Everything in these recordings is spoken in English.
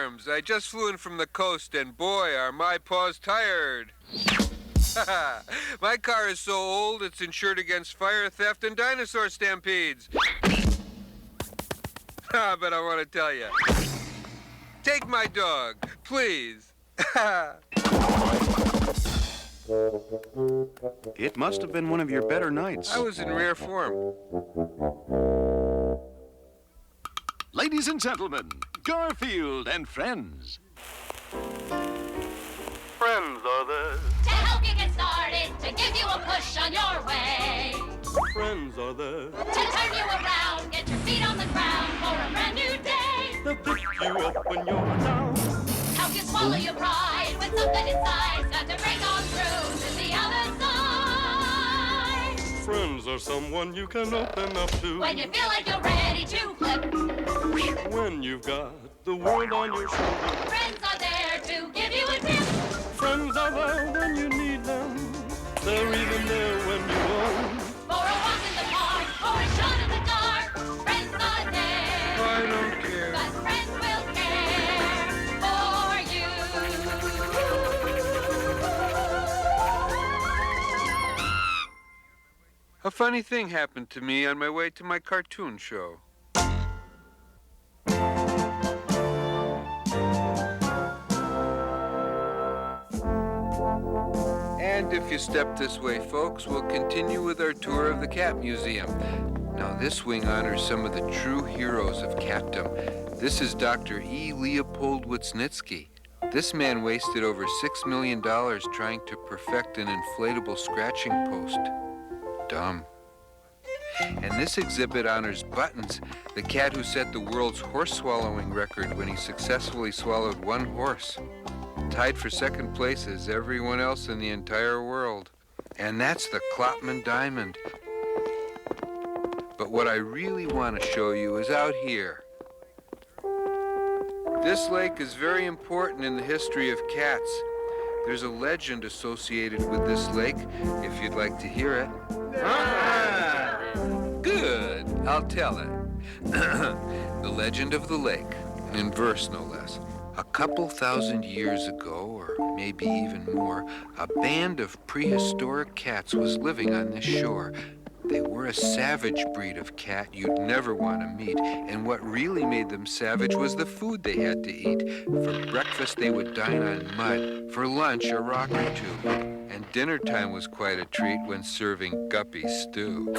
arms. I just flew in from the coast, and boy, are my paws tired. My car is so old, it's insured against fire, theft, and dinosaur stampedes. But I want to tell you, take my dog, please. It must have been one of your better nights. I was in rare form. Ladies and gentlemen, Garfield and friends. Friends are there to help you get started, to give you a push on your way. Friends are there To turn you around, get your feet on the ground for a brand new day. to pick you up when you're down. Help you swallow your pride with something inside's got to break on through to the other side. Friends are someone you can open up to When you feel like you're ready to flip, when you've got the world on your shoulders. friends are there to give you a tip. Friends are there when you need them. They're even there when you won't. For a walk in the park, or a shot in the dark, friends are there. I don't care. 'Cause friends will care for you. A funny thing happened to me on my way to my cartoon show. And if you step this way, folks, we'll continue with our tour of the Cat Museum. Now, this wing honors some of the true heroes of catdom. This is Dr. E. Leopold Wisniewski. This man wasted over $6 million trying to perfect an inflatable scratching post. Dumb. And this exhibit honors Buttons, the cat who set the world's horse-swallowing record when he successfully swallowed one horse. Tied for second place as everyone else in the entire world. And that's the Klopman Diamond. But what I really want to show you is out here. This lake is very important in the history of cats. There's a legend associated with this lake, if you'd like to hear it. Good, I'll tell it. The legend of the lake, in verse no less. A couple thousand years ago, or maybe even more, a band of prehistoric cats was living on this shore. They were a savage breed of cat you'd never want to meet, and what really made them savage was the food they had to eat. For breakfast, they would dine on mud. For lunch, a rock or two. And dinner time was quite a treat when serving guppy stew.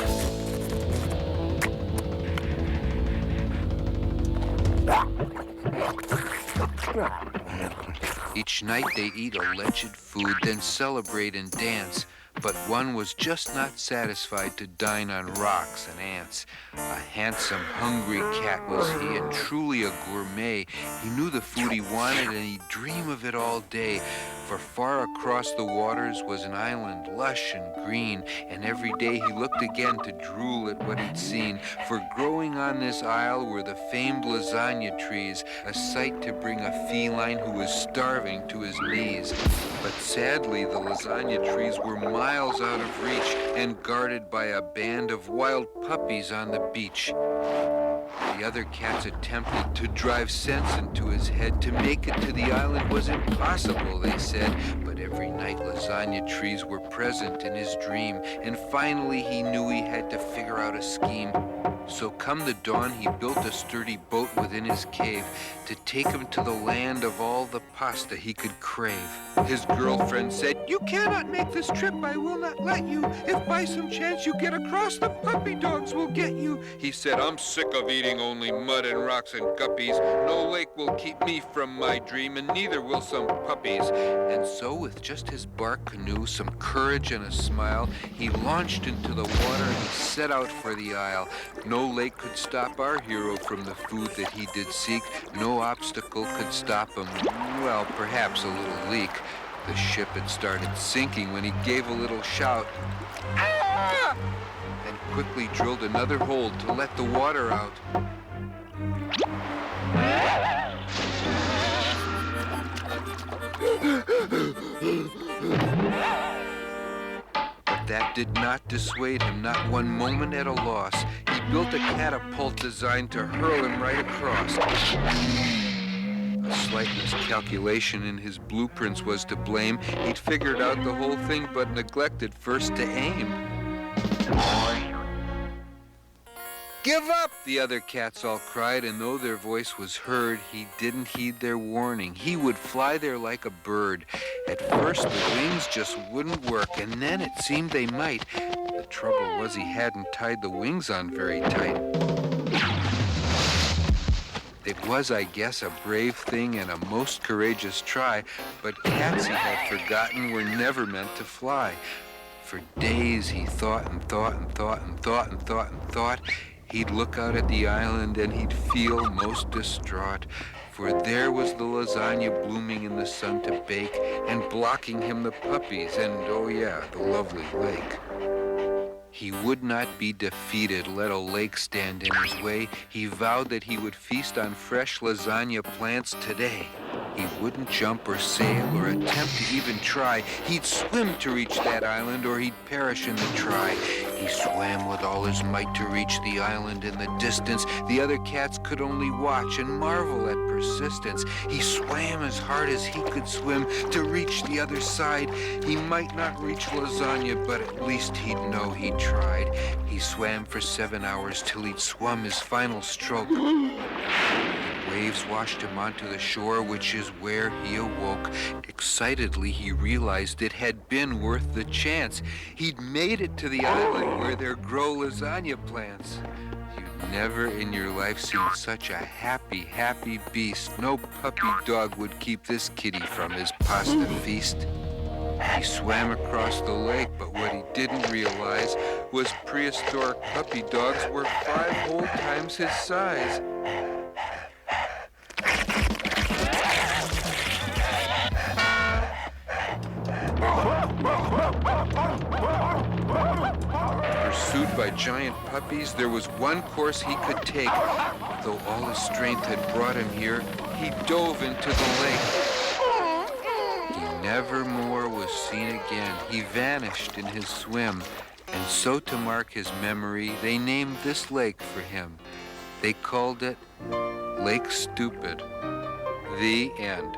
Each night they'd eat alleged food, then celebrate and dance. But one was just not satisfied to dine on rocks and ants. A handsome, hungry cat was he, and truly a gourmet. He knew the food he wanted, and he'd dream of it all day. For far across the waters was an island, lush and green, and every day he looked again to drool at what he'd seen. For growing on this isle were the famed lasagna trees, a sight to bring a feline who was starving to his knees. But sadly, the lasagna trees were miles out of reach and guarded by a band of wild puppies on the beach. The other cats attempted to drive sense into his head. To make it to the island was impossible, they said. But every night lasagna trees were present in his dream. And finally he knew he had to figure out a scheme. So come the dawn, he built a sturdy boat within his cave to take him to the land of all the pasta he could crave. His girlfriend said, "You cannot make this trip, I will not let you. If by some chance you get across, the puppy dogs will get you." He said, "I'm sick of eating only mud and rocks and guppies. No lake will keep me from my dream, and neither will some puppies." And so with just his bark canoe, some courage and a smile, he launched into the water and he set out for the isle. No lake could stop our hero from the food that he did seek. No obstacle could stop him. Well, perhaps a little leak. The ship had started sinking when he gave a little shout. "Ah!" And quickly drilled another hole to let the water out. But that did not dissuade him, not one moment at a loss. He built a catapult designed to hurl him right across. A slight miscalculation in his blueprints was to blame. He'd figured out the whole thing but neglected first to aim. "Give up!" the other cats all cried, and though their voice was heard, he didn't heed their warning. He would fly there like a bird. At first, the wings just wouldn't work, and then it seemed they might. The trouble was he hadn't tied the wings on very tight. It was, I guess, a brave thing and a most courageous try, but cats he had forgotten were never meant to fly. For days he thought and thought and thought and thought and thought and thought. He'd look out at the island and he'd feel most distraught, for there was the lasagna blooming in the sun to bake and blocking him the puppies and, oh yeah, the lovely lake. He would not be defeated, let a lake stand in his way. He vowed that he would feast on fresh lasagna plants today. He wouldn't jump or sail or attempt to even try. He'd swim to reach that island or he'd perish in the try. He swam with all his might to reach the island in the distance. The other cats could only watch and marvel at persistence. He swam as hard as he could swim to reach the other side. He might not reach lasagna, but at least he'd know he tried. He swam for 7 hours till he'd swum his final stroke. Waves washed him onto the shore, which is where he awoke. Excitedly, he realized it had been worth the chance. He'd made it to the island where there grow lasagna plants. You'd never in your life seen such a happy, happy beast. No puppy dog would keep this kitty from his pasta feast. He swam across the lake, but what he didn't realize was prehistoric puppy dogs were 5 whole times his size. Pursued by giant puppies, there was one course he could take. Though all his strength had brought him here, he dove into the lake. He never more was seen again. He vanished in his swim. And so to mark his memory, they named this lake for him. They called it Lake Stupid. The end.